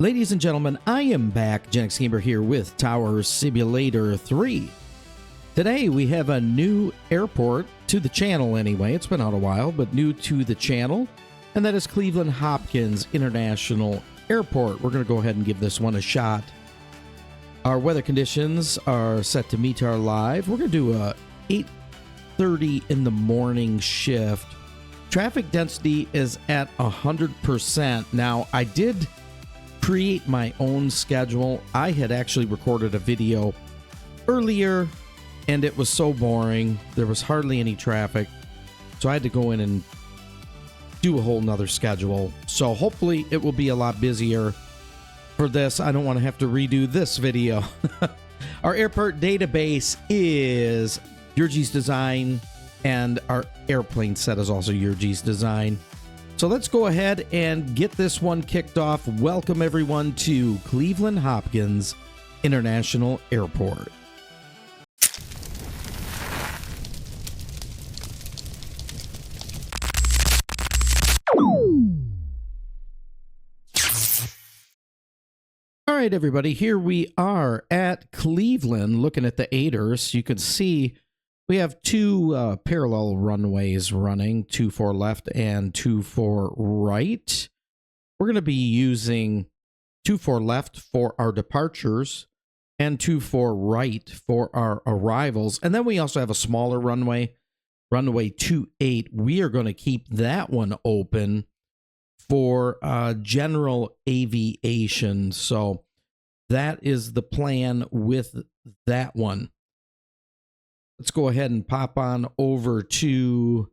Ladies and gentlemen, I am back, GenXGamer here with Tower Simulator 3. Today we have a new airport to the channel anyway. It's been out a while, but new to the channel. And that is Cleveland-Hopkins International Airport. We're going to go ahead and give this one a shot. Our weather conditions are set to meet our live. We're going to do a 8:30 in the morning shift. Traffic density is at 100%. Now, I did create my own schedule. I had actually recorded a video earlier and it was so boring. There was hardly any traffic. So I had to go in and do a whole nother schedule. So hopefully it will be a lot busier for this. I don't want to have to redo this video. Our airport database is Yurgi's design, and our airplane set is also Yurgi's design. So let's go ahead and get this one kicked off. Welcome everyone to Cleveland-Hopkins International Airport. All right, everybody, here we are at Cleveland looking at the aiders. You can see we have two parallel runways running, 2 for left and 2 for right. We're going to be using 2 for left for our departures and 2 for right for our arrivals. And then we also have a smaller runway, runway 28. We are going to keep that one open for general aviation. So that is the plan with that one. Let's go ahead and pop on over to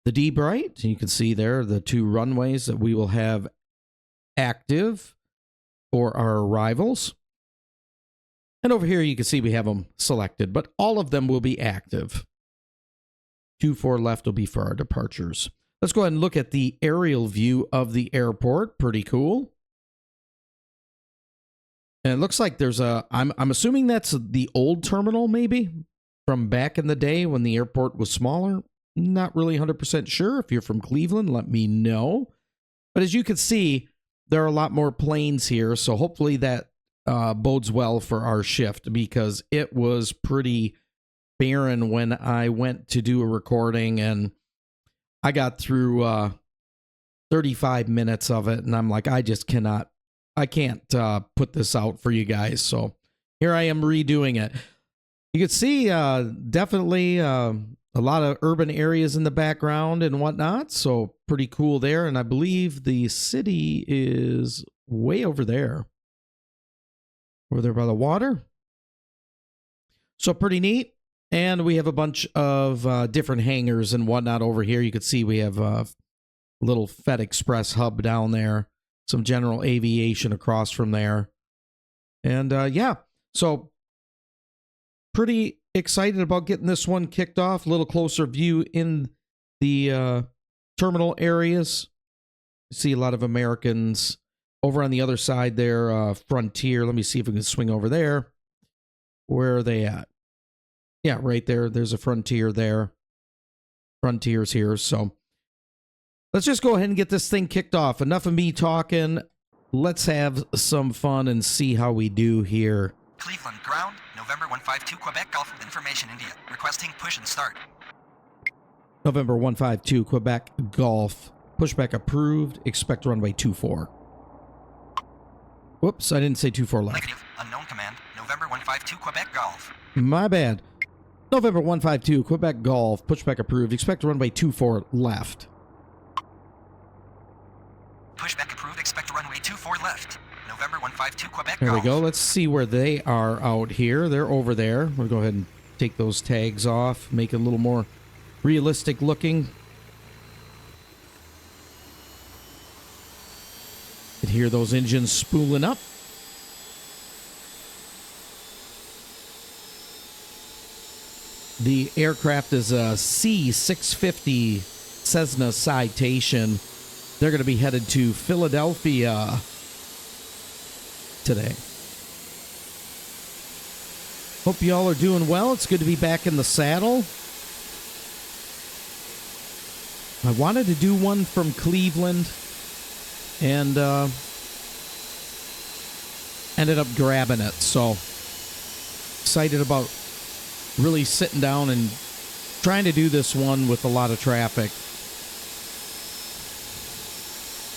the D-Bright. You can see there the 2 runways that we will have active for our arrivals. And over here you can see we have them selected, but all of them will be active. 2 for left will be for our departures. Let's go ahead and look at the aerial view of the airport. Pretty cool. And it looks like there's a, I'm assuming that's the old terminal maybe from back in the day when the airport was smaller. Not really 100% sure. If you're from Cleveland, let me know. But as you can see, there are a lot more planes here. So hopefully that bodes well for our shift, because it was pretty barren when I went to do a recording and I got through 35 minutes of it. And I'm like, I can't put this out for you guys. So here I am redoing it. You can see definitely a lot of urban areas in the background and whatnot. So pretty cool there. And I believe the city is way over there. Over there by the water. So pretty neat. And we have a bunch of different hangars and whatnot over here. You can see we have a little Fed Express hub down there. Some general aviation across from there. And yeah, so pretty excited about getting this one kicked off. A little closer view in the terminal areas. See a lot of Americans over on the other side there, Frontier. Let me see if we can swing over there. Where are they at? Yeah, right there. There's a Frontier there. Frontier's here. So let's just go ahead and get this thing kicked off. Enough of me talking. Let's have some fun and see how we do here. Cleveland ground, November 152, Quebec Golf with information, India. Requesting push and start. November 152, Quebec Golf. Pushback approved. Expect runway 24. Whoops, I didn't say 24 left. Negative. Unknown command. November 152, Quebec Golf. My bad. November 152, Quebec Golf. Pushback approved. Expect runway 24 left. Pushback approved. Expect runway 24 left. November 152, Quebec There Golf. we go. Let's see where they are out here. They're over there. We'll go ahead and take those tags off, make it a little more realistic looking. You can hear those engines spooling up. The aircraft is a C-650 Cessna Citation. They're going to be headed to Philadelphia today. Hope y'all are doing well. It's good to be back in the saddle. I wanted to do one from Cleveland, and ended up grabbing it. So excited about really sitting down and trying to do this one with a lot of traffic.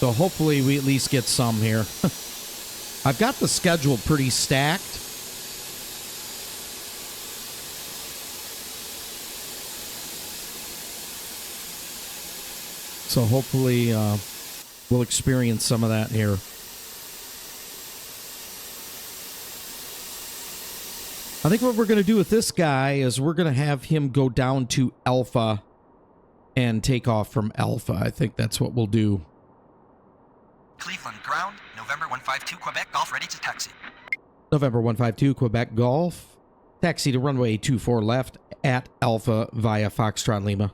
So hopefully we at least get some here. I've got the schedule pretty stacked. So hopefully we'll experience some of that here. I think what we're going to do with this guy is we're going to have him go down to Alpha and take off from Alpha. I think that's what we'll do. Cleveland ground, November 152 Quebec Golf ready to taxi. November 152 Quebec Golf. Taxi to runway 24 left at Alpha via Foxtrot Lima.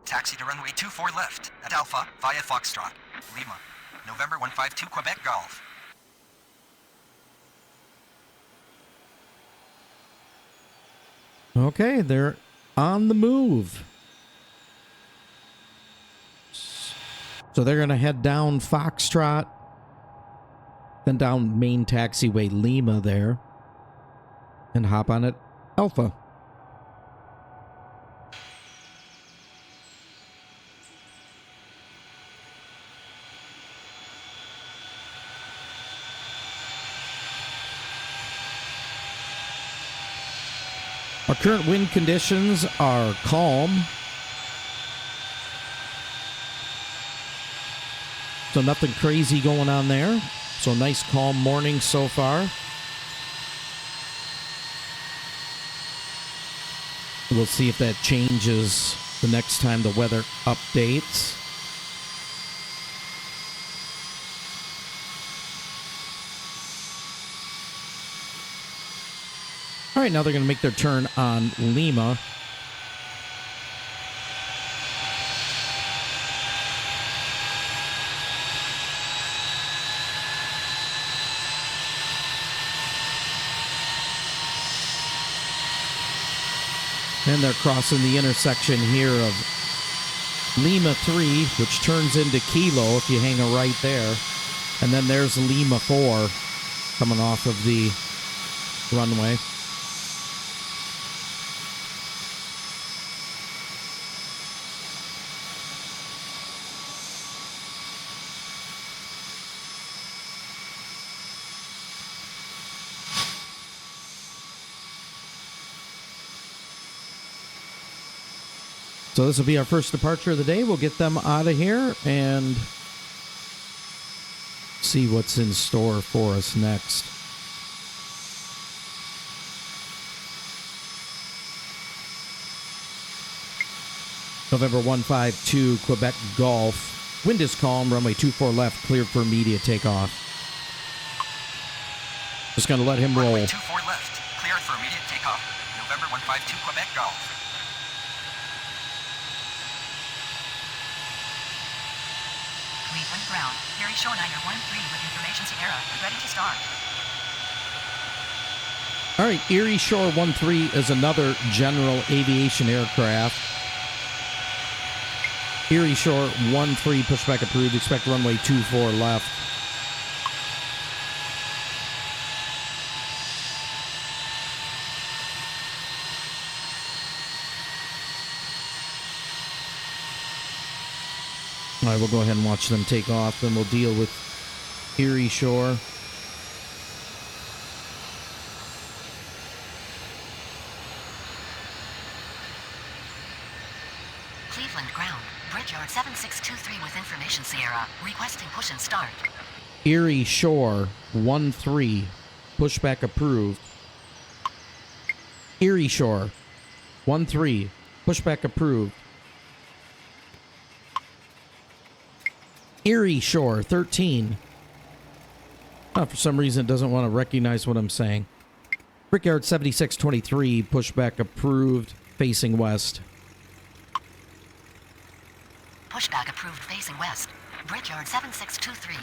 Taxi to runway 24 left at Alpha via Foxtrot Lima. November 152 Quebec Golf. Okay, they're on the move. So they're going to head down Foxtrot, then down main taxiway Lima there, and hop on at Alpha. Our current wind conditions are calm. So nothing crazy going on there. So nice calm morning so far. We'll see if that changes the next time the weather updates. All right, now they're going to make their turn on Lima. And they're crossing the intersection here of Lima 3, which turns into Kilo if you hang a right there. And then there's Lima 4 coming off of the runway. So this will be our first departure of the day. We'll get them out of here and see what's in store for us next. November 152 Quebec Golf. Wind is calm. Runway 24 left. Cleared for immediate takeoff. Just going to let him roll. Runway 24 left. Cleared for immediate takeoff. November 152 Quebec Golf. Cleveland ground. Harry Shore 913 with information Sierra. Ready to start. All right, Erie Shore 13 is another general aviation aircraft. Erie Shore 13 pushback approved. Expect runway 24 left. All right, we'll go ahead and watch them take off. Then we'll deal with Erie Shore. Cleveland ground. Bridgyard 7623 with information Sierra. Requesting push and start. Erie Shore 13 pushback approved. Erie Shore 13 pushback approved. Erie Shore 13. Oh, for some reason it doesn't want to recognize what I'm saying. Brickyard 7623 pushback approved facing west. Pushback approved facing west. Brickyard 7623.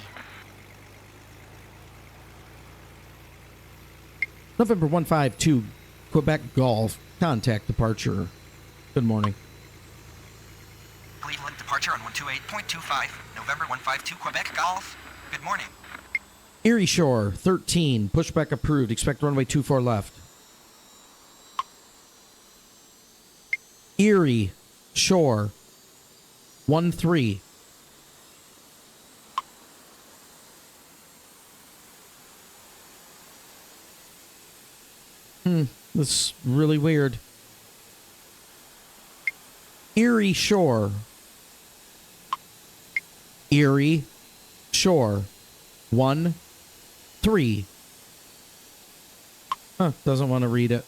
November 152 Quebec Golf. Contact departure. Good morning. Cleveland departure on 128.25. November 152 Quebec Golf. Good morning. Erie Shore, 13. Pushback approved. Expect runway 24 left. Erie Shore, 13. This is really weird. Erie Shore. Erie Shore, 13. Doesn't want to read it.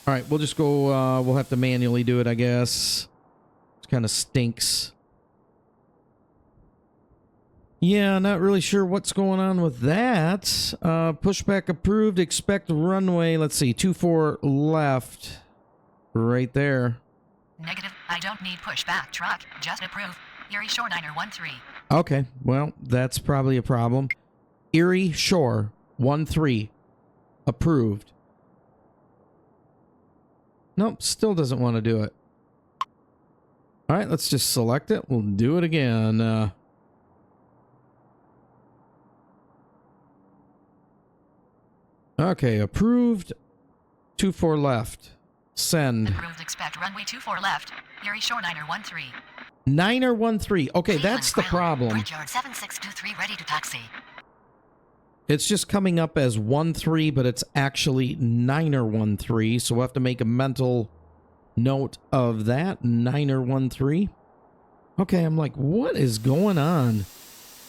All right, we'll just go, we'll have to manually do it, I guess. It kind of stinks. Yeah, not really sure what's going on with that. Pushback approved. Expect runway. Let's see. 24 left. Right there. Negative. I don't need pushback truck. Just approve. Erie Shore 913. Okay. Well, that's probably a problem. Erie Shore 13. Approved. Nope. Still doesn't want to do it. All right. Let's just select it. We'll do it again. Okay, approved. 24 left. Send. Approved. Expect runway 24 left. Erie Shore 913. 913. Okay, that's the problem. Bridgeyard 7623 ready to taxi. It's just coming up as 13, but it's actually 913. So we'll have to make a mental note of that. 913. Okay, I'm like, what is going on?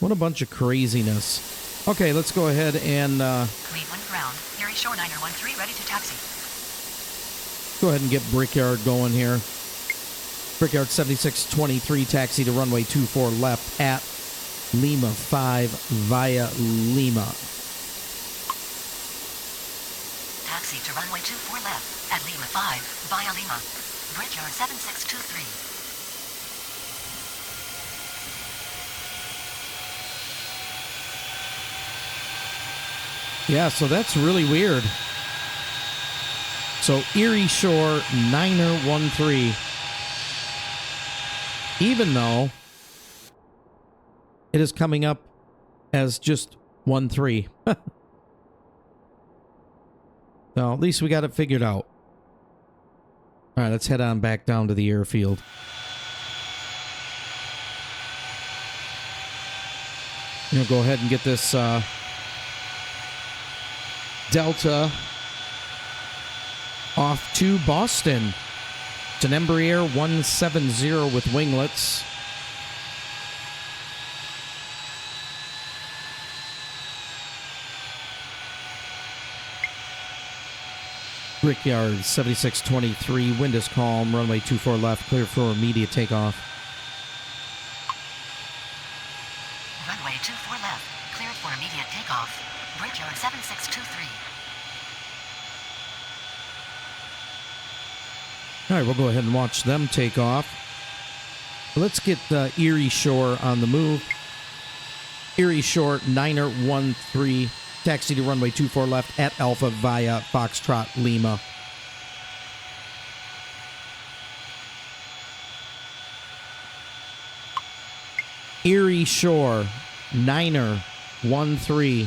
What a bunch of craziness. Okay, let's go ahead and Cleveland ground. Erie Shore 913 ready to taxi. go ahead and get Brickyard going here. Brickyard 7623, taxi to runway 24 left at Lima 5 via Lima. Taxi to runway 24 left at Lima 5 via Lima. Brickyard 7623. Yeah, so that's really weird. So Erie Shore 913. Even though it is coming up as just 13. So at least we got it figured out. All right, let's head on back down to the airfield. We'll go ahead and get this Delta off to Boston. It's an Embraer 170 with winglets. Brickyard 7623, wind is calm, runway 24 left, clear for immediate takeoff. Runway 24 left, cleared for immediate takeoff. Brickyard 7623. All right, we'll go ahead and watch them take off. Let's get Erie Shore on the move. Erie Shore 913, taxi to runway 24 left at Alpha via Foxtrot Lima. Erie Shore 913,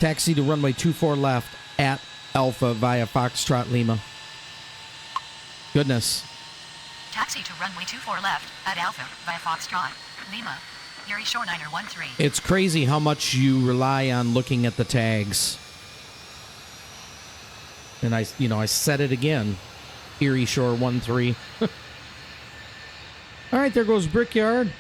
taxi to runway 24 left at Alpha via Foxtrot Lima. Goodness. Taxi to runway 24 left at Alpha via Foxtrot Lima. Erie Shore 913. It's crazy how much you rely on looking at the tags. And I said it again. Erie Shore 13. All right, there goes Brickyard.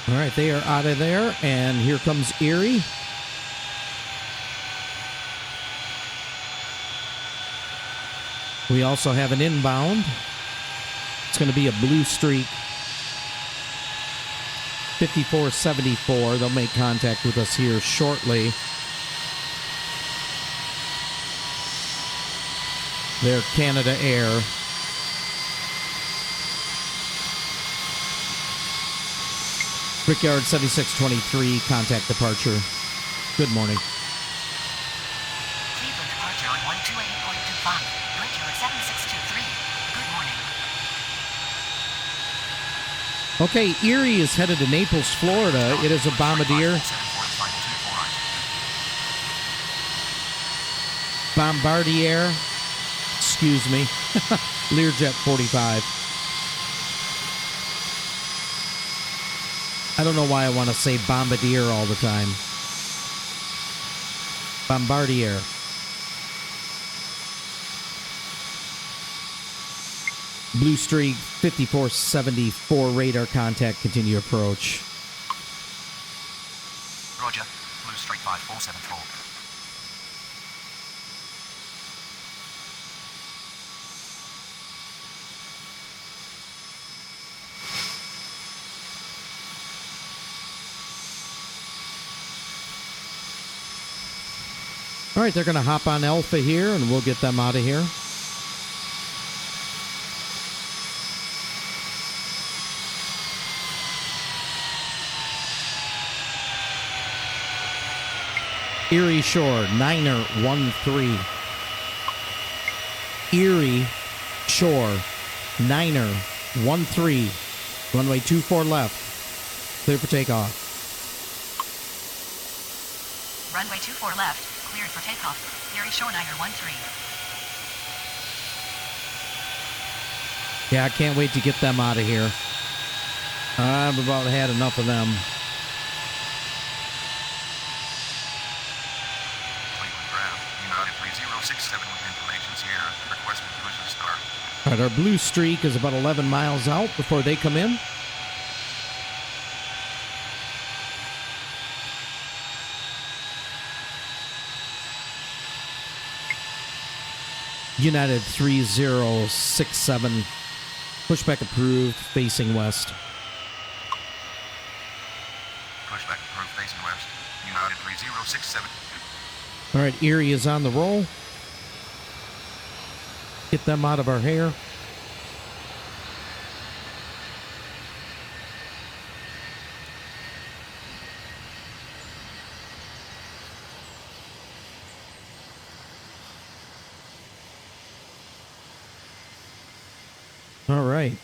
All right, they are out of there, and here comes Erie. We also have an inbound. It's going to be a blue streak. 5474. They'll make contact with us here shortly. They're Canada Air. Brickyard 7623, contact departure. Good morning. Cleveland departure on 128.25. Brickyard 7623. Good morning. Okay, Erie is headed to Naples, Florida. It is a bombardier. Bombardier. Excuse me. Learjet 45. I don't know why I want to say bombardier all the time. Bombardier. Blue Streak 5474 radar contact, continue approach. Roger. Blue Streak 5474. All right, they're going to hop on Alpha here, and we'll get them out of here. Erie Shore, Niner 13. Erie Shore, Niner 13. Runway 24 left. Clear for takeoff. Runway 24 left. Cleared for takeoff. Erie Shore Niner 13. Yeah, I can't wait to get them out of here. I've about had enough of them. Cleveland ground, United 3067 with information Sierra. Request conclusion start. All right, our Blue Streak is about 11 miles out before they come in. United 3067. Pushback approved, facing west. Pushback approved facing west. United 3067. All right, Erie is on the roll. Get them out of our hair. All right.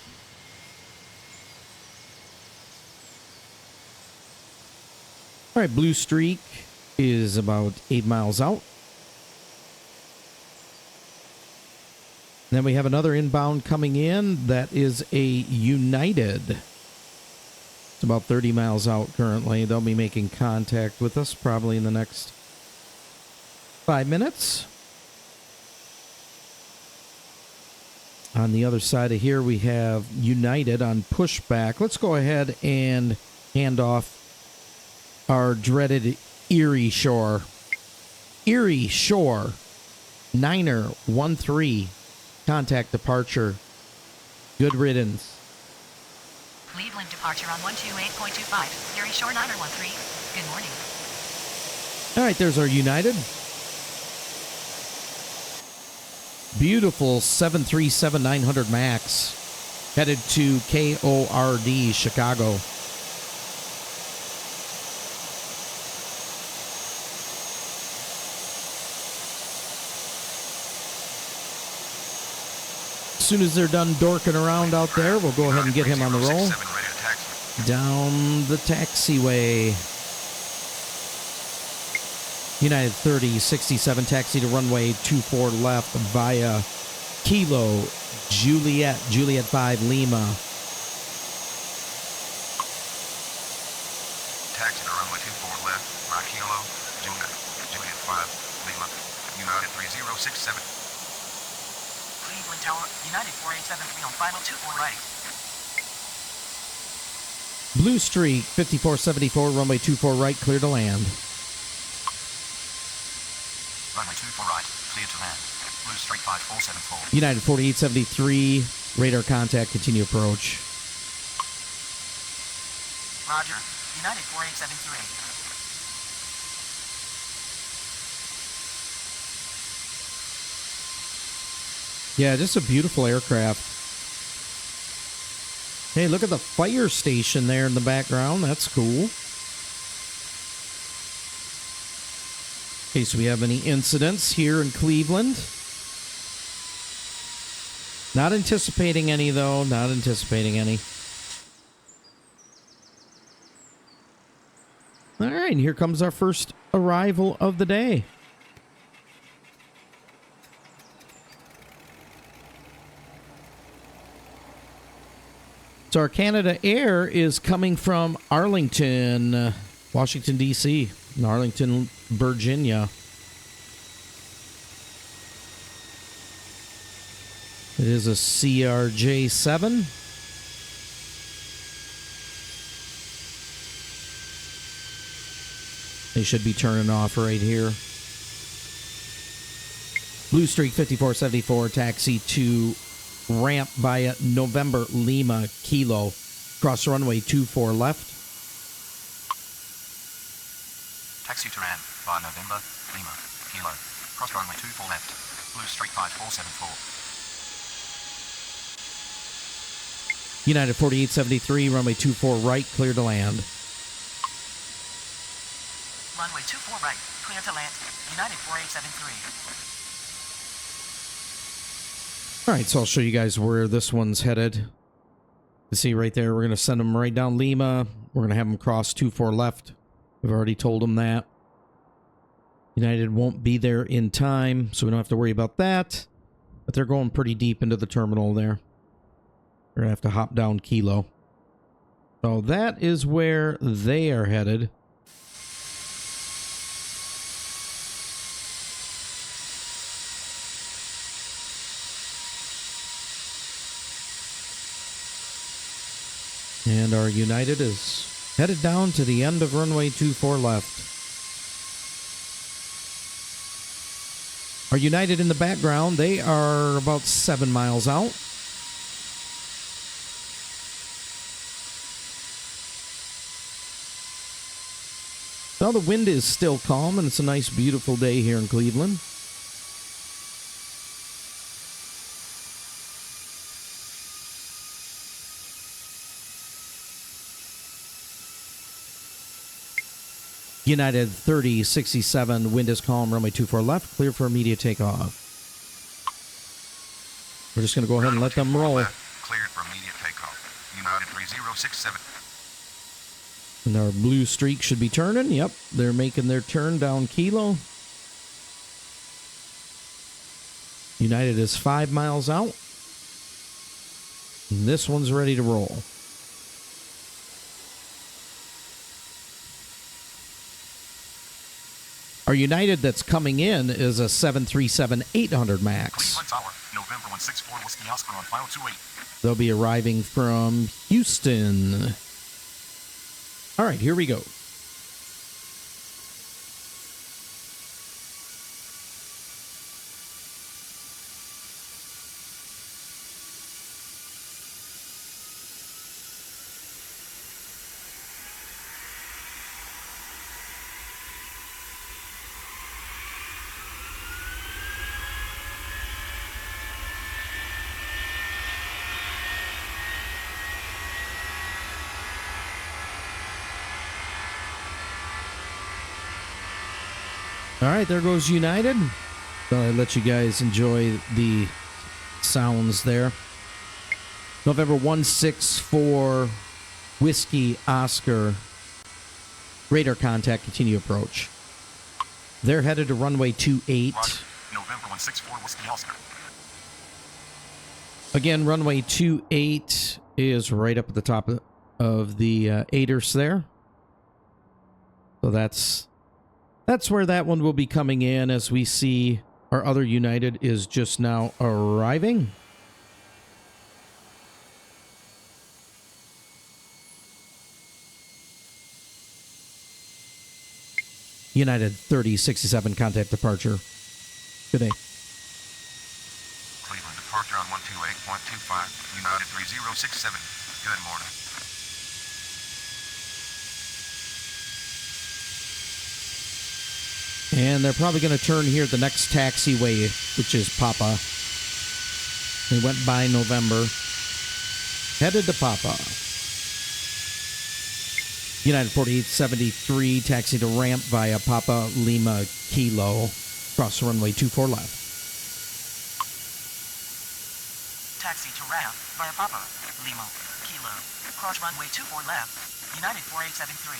All right, Blue Streak is about 8 miles out. Then we have another inbound coming in. That is a United. It's about 30 miles out currently. They'll be making contact with us probably in the next 5 minutes. On the other side of here, we have United on pushback. Let's go ahead and hand off our dreaded Erie Shore. Erie Shore, Niner 13. Contact departure. Good riddance. Cleveland departure on 128.25. Erie Shore Niner 13. Good morning. All right, there's our United. Beautiful 737-900 MAX. Headed to KORD, Chicago. As soon as they're done dorking around out there, we'll go ahead and get him on the roll. Down the taxiway. United 3067, taxi to runway 24 left via Kilo Juliet 5 Lima. Taxi to runway 24 left by Kilo Juliet 5 Lima. United 3067. Cleveland Tower, United 4873 on final 24 right. Blue Streak 5474, runway 24 right, clear to land. Runway 24 right, clear to land. Blue Streak 5474. United 4873, radar contact, continue approach. Roger. United 4873. Yeah, just a beautiful aircraft. Hey, look at the fire station there in the background. That's cool. In case we have any incidents here in Cleveland. Not anticipating any, though. Not anticipating any. All right, and here comes our first arrival of the day. So our Canada Air is coming from Arlington, Washington, D.C., and Arlington, Virginia. It is a CRJ-7. They should be turning off right here. Blue Streak 5474, taxi to ramp via November Lima Kilo. Cross runway 24 left. Taxi to Ran via November Lima Kilo. Cross runway 24 left. Blue Streak 5474. United 4873, runway 24 right, clear to land. Runway 24 right, clear to land. United 4873. All right, so I'll show you guys where this one's headed. You see right there, we're going to send them right down Lima. We're going to have them cross 24 left. We've already told them that. United won't be there in time, so we don't have to worry about that. But they're going pretty deep into the terminal there. We're going to have to hop down Kilo. So that is where they are headed. And our United is headed down to the end of runway 24 left. Our United in the background, they are about 7 miles out. Now the wind is still calm, and it's a nice, beautiful day here in Cleveland. United 3067, wind is calm, runway 24 left, clear for immediate takeoff. We're just going to go ahead and let them roll. Cleared for immediate takeoff. United 3067. And our blue streak should be turning. Yep, they're making their turn down Kilo. United is 5 miles out. And this one's ready to roll. Our United that's coming in is a 737-800 MAX. Cleveland Tower, November 164 Whiskey Oscar on file 28. They'll be arriving from Houston. All right, here we go. All right, there goes United. So I let you guys enjoy the sounds there. November 164 Whiskey Oscar. Radar contact, continue approach. They're headed to runway 28. Roger. November 164 Whiskey Oscar. Again, runway 28 is right up at the top of the ATC there. So that's where that one will be coming in, as we see our other United is just now arriving. United 3067, contact departure. Good day. Cleveland departure on 128.25. United 3067. Good morning. And they're probably going to turn here at the next taxiway, which is Papa. They went by November. Headed to Papa. United 4873, taxi to ramp via Papa Lima Kilo. Cross runway 24 left. Taxi to ramp via Papa Lima Kilo. Cross runway 24 left. United 4873.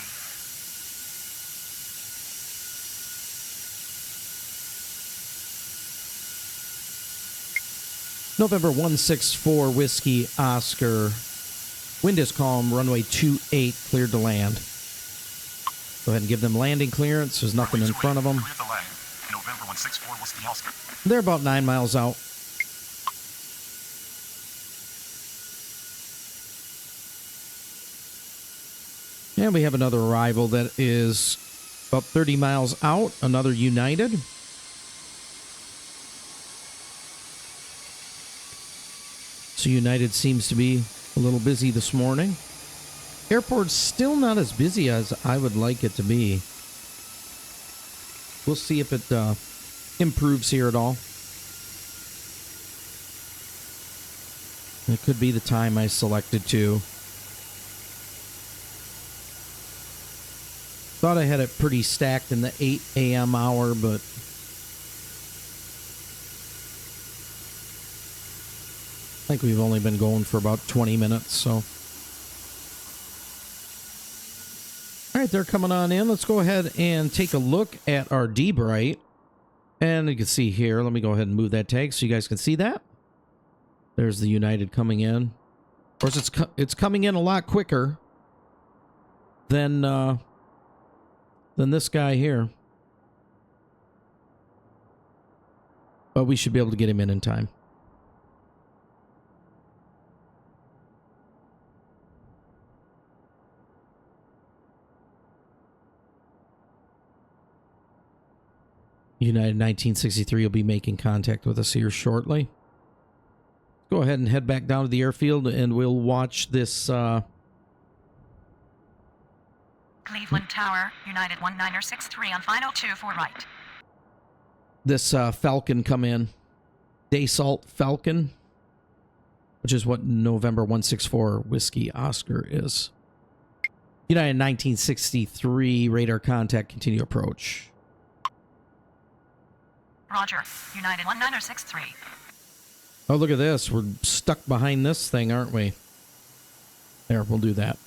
November 164 Whiskey Oscar. Wind is calm. Runway 28 cleared to land. Go ahead and give them landing clearance. There's nothing in front of them. Clear the land. November 164 Whiskey Oscar. They're about 9 miles out. And we have another arrival that is about 30 miles out. Another United. So United seems to be a little busy this morning. Airport's still not as busy as I would like it to be. We'll see if it improves here at all. It could be the time I selected to. Thought I had it pretty stacked in the 8 a.m. hour, but I think we've only been going for about 20 minutes, so. All right, they're coming on in. Let's go ahead and take a look at our D-Bright. And you can see here, let me go ahead and move that tag so you guys can see that. There's the United coming in. Of course, it's coming in a lot quicker than this guy here. But we should be able to get him in time. United 1963 will be making contact with us here shortly. Go ahead and head back down to the airfield and we'll watch this. Cleveland Tower, United 1963 on final 24 right. This Falcon come in. Dassault Falcon, which is what November 164 Whiskey Oscar is. United 1963 radar contact, continue approach. Roger, United 1963. Oh, look at this. We're stuck behind this thing, aren't we? There, we'll do that.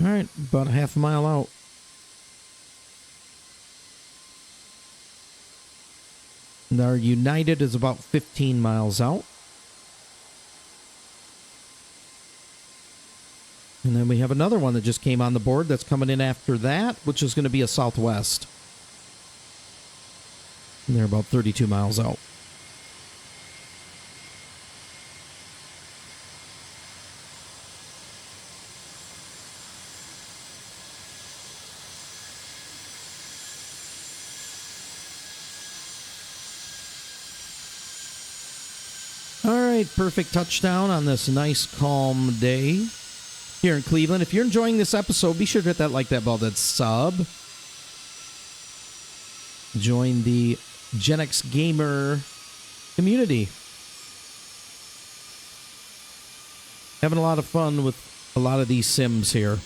All right, about a half a mile out. And our United is about 15 miles out. And then we have another one that just came on the board that's coming in after that, which is going to be a Southwest. And they're about 32 miles out. Perfect touchdown on this nice calm day here in Cleveland. If you're enjoying this episode, be sure to hit that like, that bell, that sub. Join the GenXGamer community. Having a lot of fun with a lot of these sims here.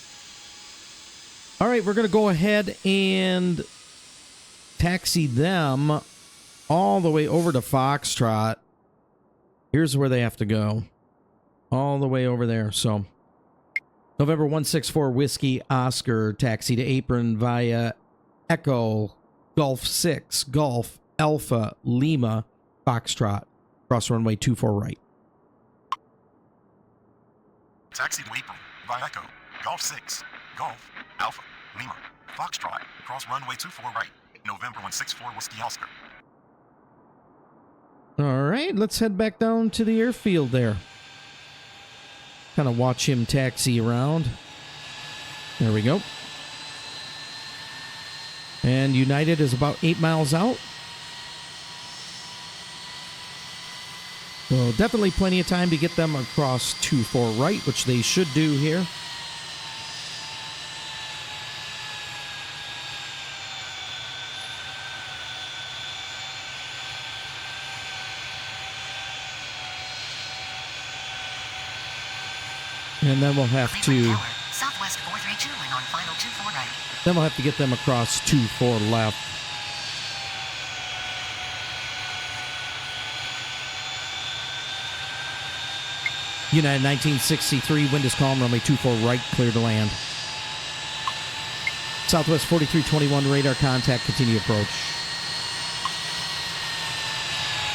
All right, we're going to go ahead and taxi them all the way over to Foxtrot. Here's where they have to go. All the way over there. So, November 164 Whiskey Oscar, taxi to apron via Echo, Golf 6, Golf, Alpha, Lima, Foxtrot. Cross runway 24 right. Taxi to apron via Echo, Golf 6, Golf, Alpha, Lima, Foxtrot. Cross runway 24 right. November 164 Whiskey Oscar. All right, let's head back down to the airfield there. Kind of watch him taxi around. There we go. And United is about 8 miles out. So definitely plenty of time to get them across 2-4 right, which they should do here. And then we'll have to... Southwest 432 and on final 24 right. Then we'll have to get them across 2-4 left. United 1963, wind is calm, runway 24 right, clear to land. Southwest 4321, radar contact, continue approach.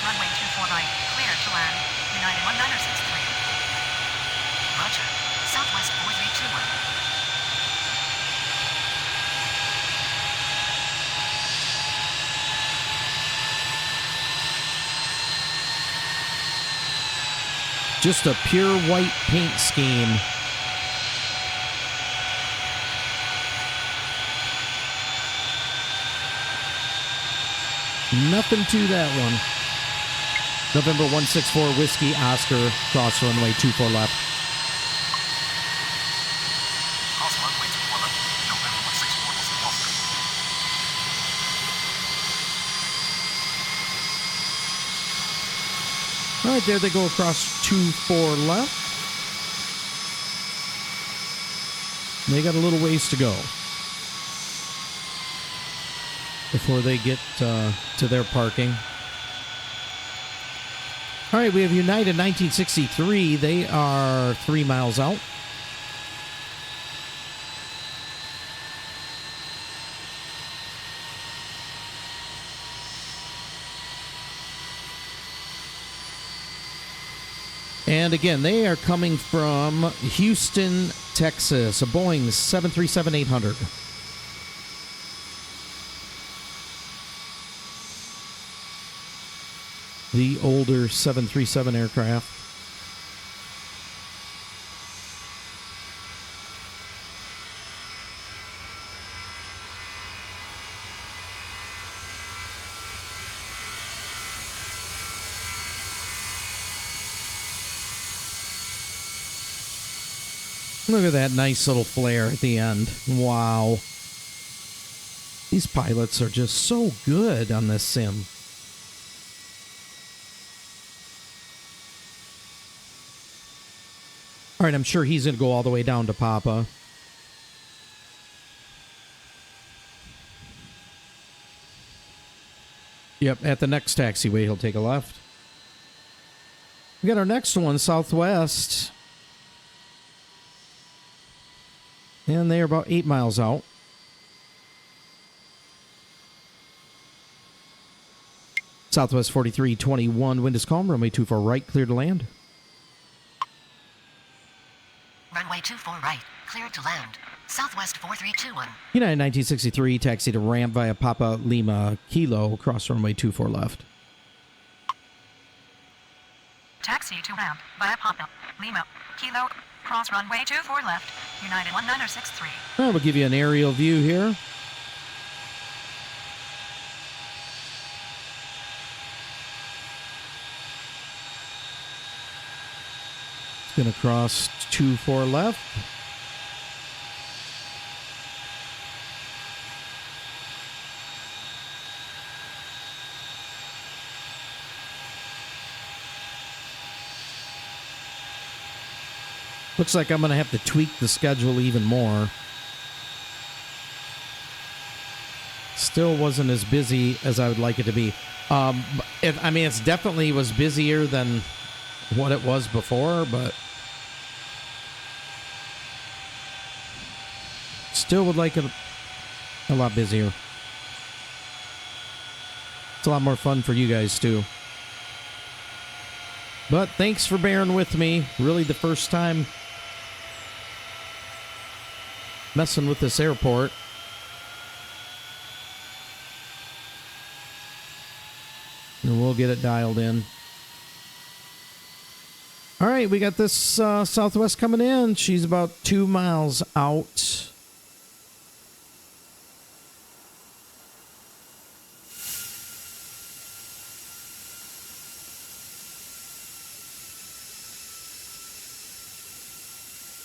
Runway 24 right, clear to land. United 1963. Roger. Southwest 4321. Just a pure white paint scheme. Nothing to that one. November 164 Whiskey Oscar, cross runway 24 left. Cross runway 24 left. November 164 Whiskey Oscar. All right, there they go across 2-4 left. They got a little ways to go before they get to their parking. All right, we have United 1963. They are 3 miles out. And again, they are coming from Houston, Texas, a Boeing 737-800. The older 737 aircraft. Look at that nice little flare at the end. Wow. These pilots are just so good on this sim. All right, I'm sure he's going to go all the way down to Papa. Yep, at the next taxiway, he'll take a left. We got our next one, Southwest. And they are about 8 miles out. Southwest 4321, wind is calm, runway 24 right, clear to land. Runway 24 right, clear to land. Southwest 4321. United 1963, taxi to ramp via Papa Lima Kilo, cross runway 24 left. Taxi to ramp via Papa Lima Kilo, cross runway 24 left. United 1963. All right, we'll give you an aerial view here. It's going to cross 24 left. Looks like I'm going to have to tweak the schedule even more. Still wasn't as busy as I would like it to be. I mean, it's definitely was busier than what it was before, but still would like it a lot busier. It's a lot more fun for you guys, too. But thanks for bearing with me. Really the first time messing with this airport. And we'll get it dialed in. All right, we got this Southwest coming in. She's about 2 miles out.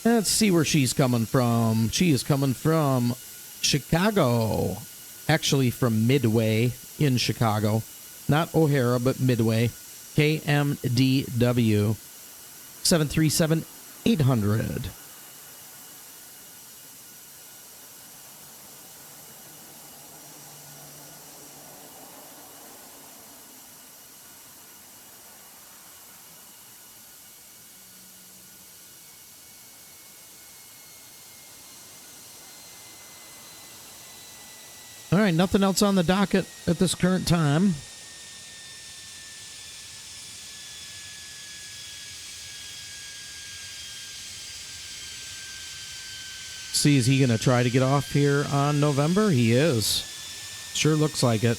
Let's see where she's coming from. She is coming from Chicago. Actually, from Midway in Chicago. Not O'Hara, but Midway. KMDW 737-800. All right, nothing else on the docket at this current time. See, is he going to try to get off here on November? He is. Sure looks like it.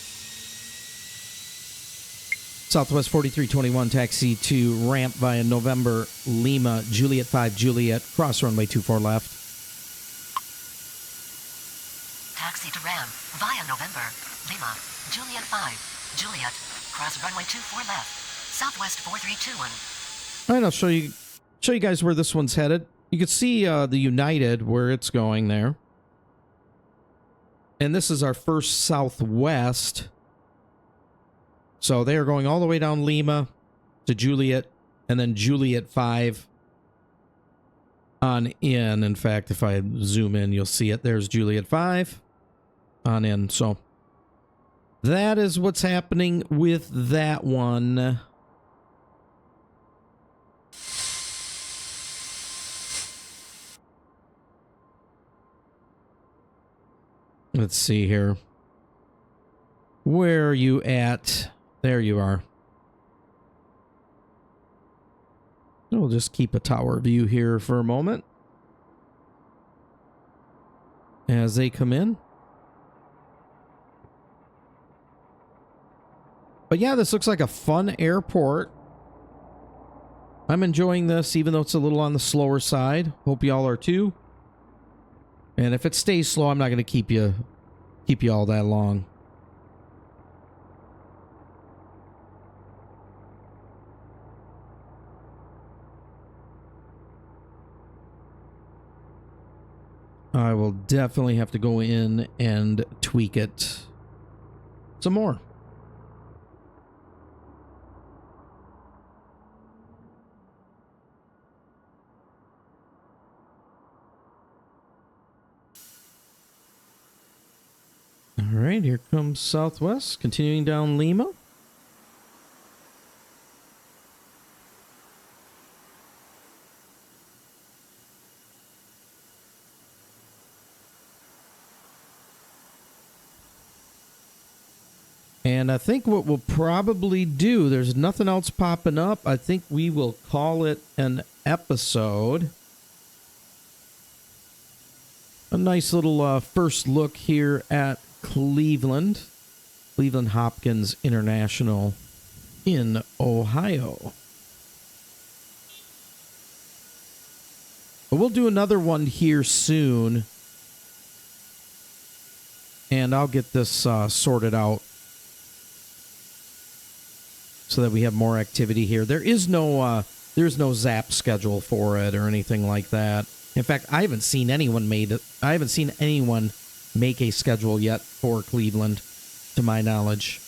Southwest 4321, taxi to ramp via November, Lima, Juliet 5, Juliet, cross runway 24 left. Taxi to ramp via November, Lima, Juliet 5, Juliet, cross runway 24 left, Southwest 4321. All right, I'll show you guys where this one's headed. You can see the United, where it's going there. And this is our first Southwest. So they are going all the way down Lima to Juliet, and then Juliet 5 on in. In fact, if I zoom in, you'll see it. There's Juliet 5 on in. So that is what's happening with that one. Let's see here. Where are you at? There you are. We'll just keep a tower view here for a moment as they come in. But yeah, this looks like a fun airport. I'm enjoying this, even though it's a little on the slower side. Hope y'all are too. And if it stays slow, I'm not going to keep you all that long. I will definitely have to go in and tweak it some more. All right, here comes Southwest, continuing down Lima. And I think what we'll probably do, there's nothing else popping up. I think we will call it an episode. A nice little first look here at Cleveland-Hopkins International in Ohio. But we'll do another one here soon. And I'll get this sorted out so that we have more activity here. There's no Zap schedule for it or anything like that. In fact, I haven't seen anyone make a schedule yet for Cleveland, to my knowledge.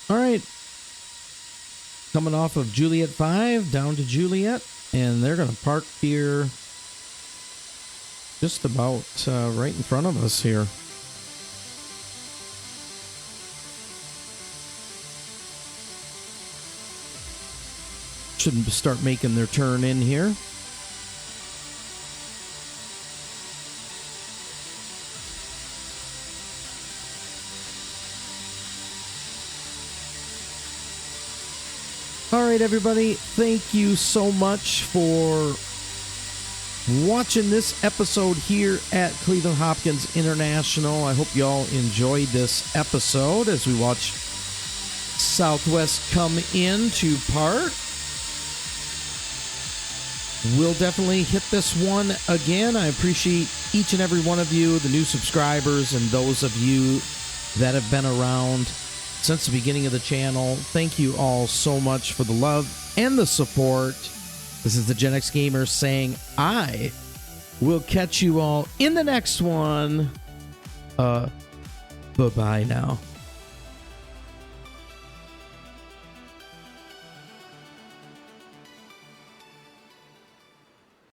All right. Coming off of Juliet 5 down to Juliet, and they're going to park here just about right in front of us here. Shouldn't start making their turn in here. All right, everybody, thank you so much for watching this episode here at Cleveland-Hopkins International. I hope y'all enjoyed this episode as we watch Southwest come in to park. we'll definitely hit this one again. I appreciate each and every one of you, the new subscribers, and those of you that have been around since the beginning of the channel. Thank you all so much for the love and the support. This is the GenXGamer saying I will catch you all in the next one. Bye-bye now.